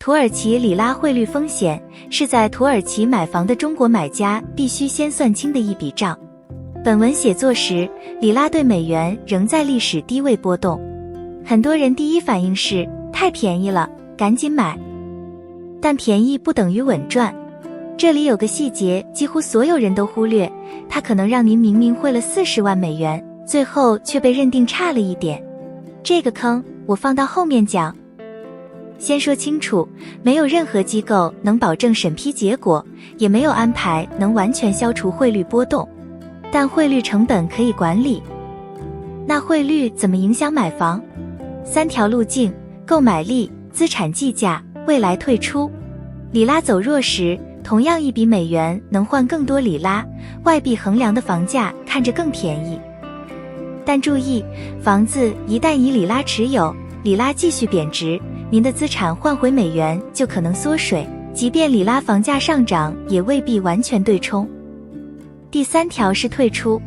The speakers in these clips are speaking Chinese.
土耳其里拉汇率风险是在土耳其买房的中国买家必须先算清的一笔账。本文写作时，里拉对美元仍在历史低位波动，很多人第一反应是太便宜了，赶紧买。但便宜不等于稳赚。这里有个细节，几乎所有人都忽略，它可能让您明明汇了40万美元，最后却被认定差了一点。这个坑我放到后面讲。先说清楚，没有任何机构能保证审批结果，也没有安排能完全消除汇率波动，但汇率成本可以管理。那汇率怎么影响买房？3条路径：购买力、资产计价、未来退出。里拉走弱时，同样一笔美元能换更多里拉，外币衡量的房价看着更便宜。但注意，房子一旦以里拉持有，里拉继续贬值，您的资产换回美元就可能缩水，即便里拉房价上涨，也未必完全对冲。第3条是退出，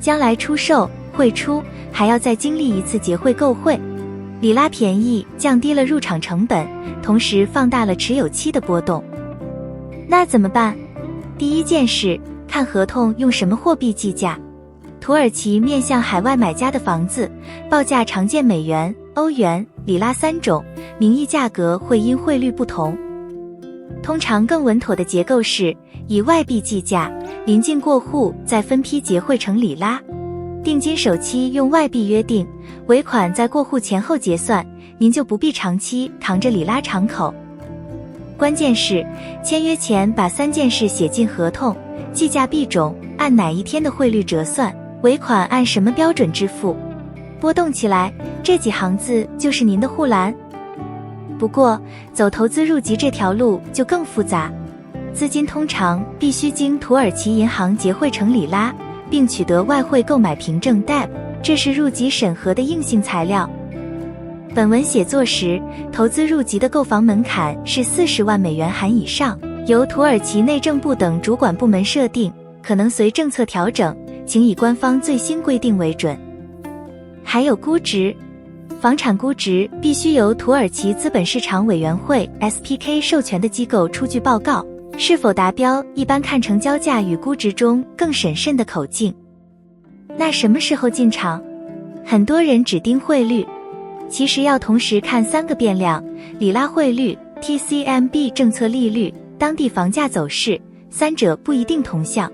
将来出售、汇出，还要再经历一次结汇购汇。里拉便宜，降低了入场成本，同时放大了持有期的波动。那怎么办？第一件事，看合同用什么货币计价。土耳其面向海外买家的房子，报价常见美元、欧元、里拉3种，名义价格会因汇率不同。通常更稳妥的结构是以外币计价，临近过户再分批结汇成里拉。定金首期用外币约定，尾款在过户前后结算，您就不必长期扛着里拉敞口。关键是签约前把3件事写进合同，计价币种按哪一天的汇率折算，尾款按什么标准支付。波动起来，这几行字就是您的护栏。不过走投资入籍这条路就更复杂，资金通常必须经土耳其银行结汇成里拉，并取得外汇购买凭证 DEB， 这是入籍审核的硬性材料。本文写作时，投资入籍的购房门槛是40万美元含以上，由土耳其内政部等主管部门设定，可能随政策调整，请以官方最新规定为准。还有估值，房产估值必须由土耳其资本市场委员会 SPK 授权的机构出具报告，是否达标一般看成交价与估值中更审慎的口径。那什么时候进场？很多人只盯汇率，其实要同时看3个变量：里拉汇率、TCMB 政策利率、当地房价走势，三者不一定同向。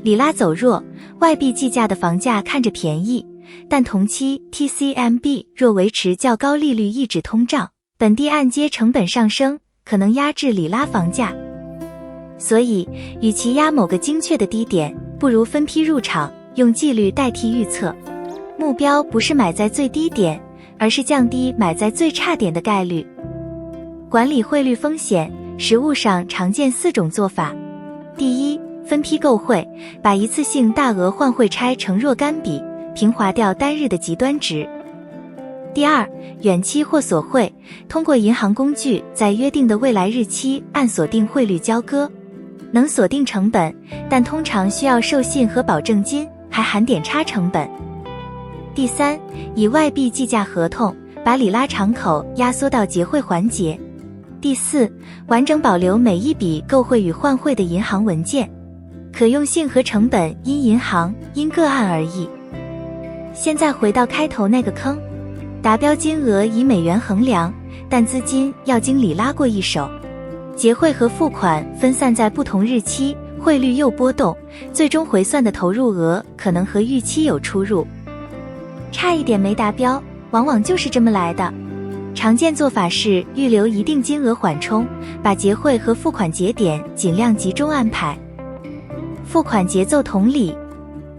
里拉走弱，外币计价的房价看着便宜，但同期 TCMB 若维持较高利率抑制通胀，本地按揭成本上升，可能压制里拉房价。所以与其压某个精确的低点，不如分批入场，用纪律代替预测。目标不是买在最低点，而是降低买在最差点的概率。管理汇率风险，实务上常见4种做法。第一，分批购汇，把一次性大额换汇拆成若干笔，平滑掉单日的极端值。第二，远期或锁汇，通过银行工具在约定的未来日期按锁定汇率交割，能锁定成本，但通常需要授信和保证金，还含点差成本。第三，以外币计价合同，把里拉敞口压缩到结汇环节。第四，完整保留每一笔购汇与换汇的银行文件，可用性和成本因银行、因个案而异。现在回到开头那个坑，达标金额以美元衡量，但资金要经里拉过一手，结汇和付款分散在不同日期，汇率又波动，最终回算的投入额可能和预期有出入。差一点没达标，往往就是这么来的。常见做法是预留一定金额缓冲，把结汇和付款节点尽量集中安排。付款节奏同理，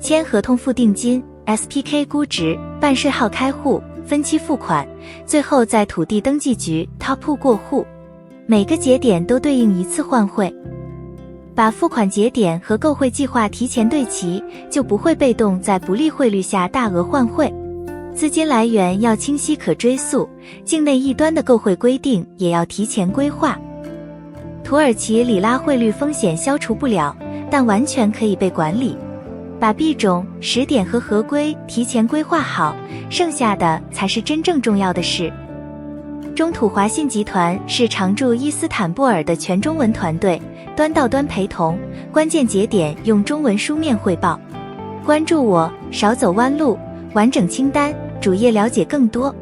签合同付定金， SPK 估值，办税号开户，分期付款，最后在土地登记局 TOP 过户。每个节点都对应一次换汇，把付款节点和购汇计划提前对齐，就不会被动在不利汇率下大额换汇。资金来源要清晰可追溯，境内一端的购汇规定也要提前规划。土耳其里拉汇率风险消除不了，但完全可以被管理。把币种、时点和合规提前规划好，剩下的才是真正重要的事。中土华信集团是常驻伊斯坦布尔的全中文团队，端到端陪同，关键节点用中文书面汇报。关注我，少走弯路，完整清单，主页了解更多。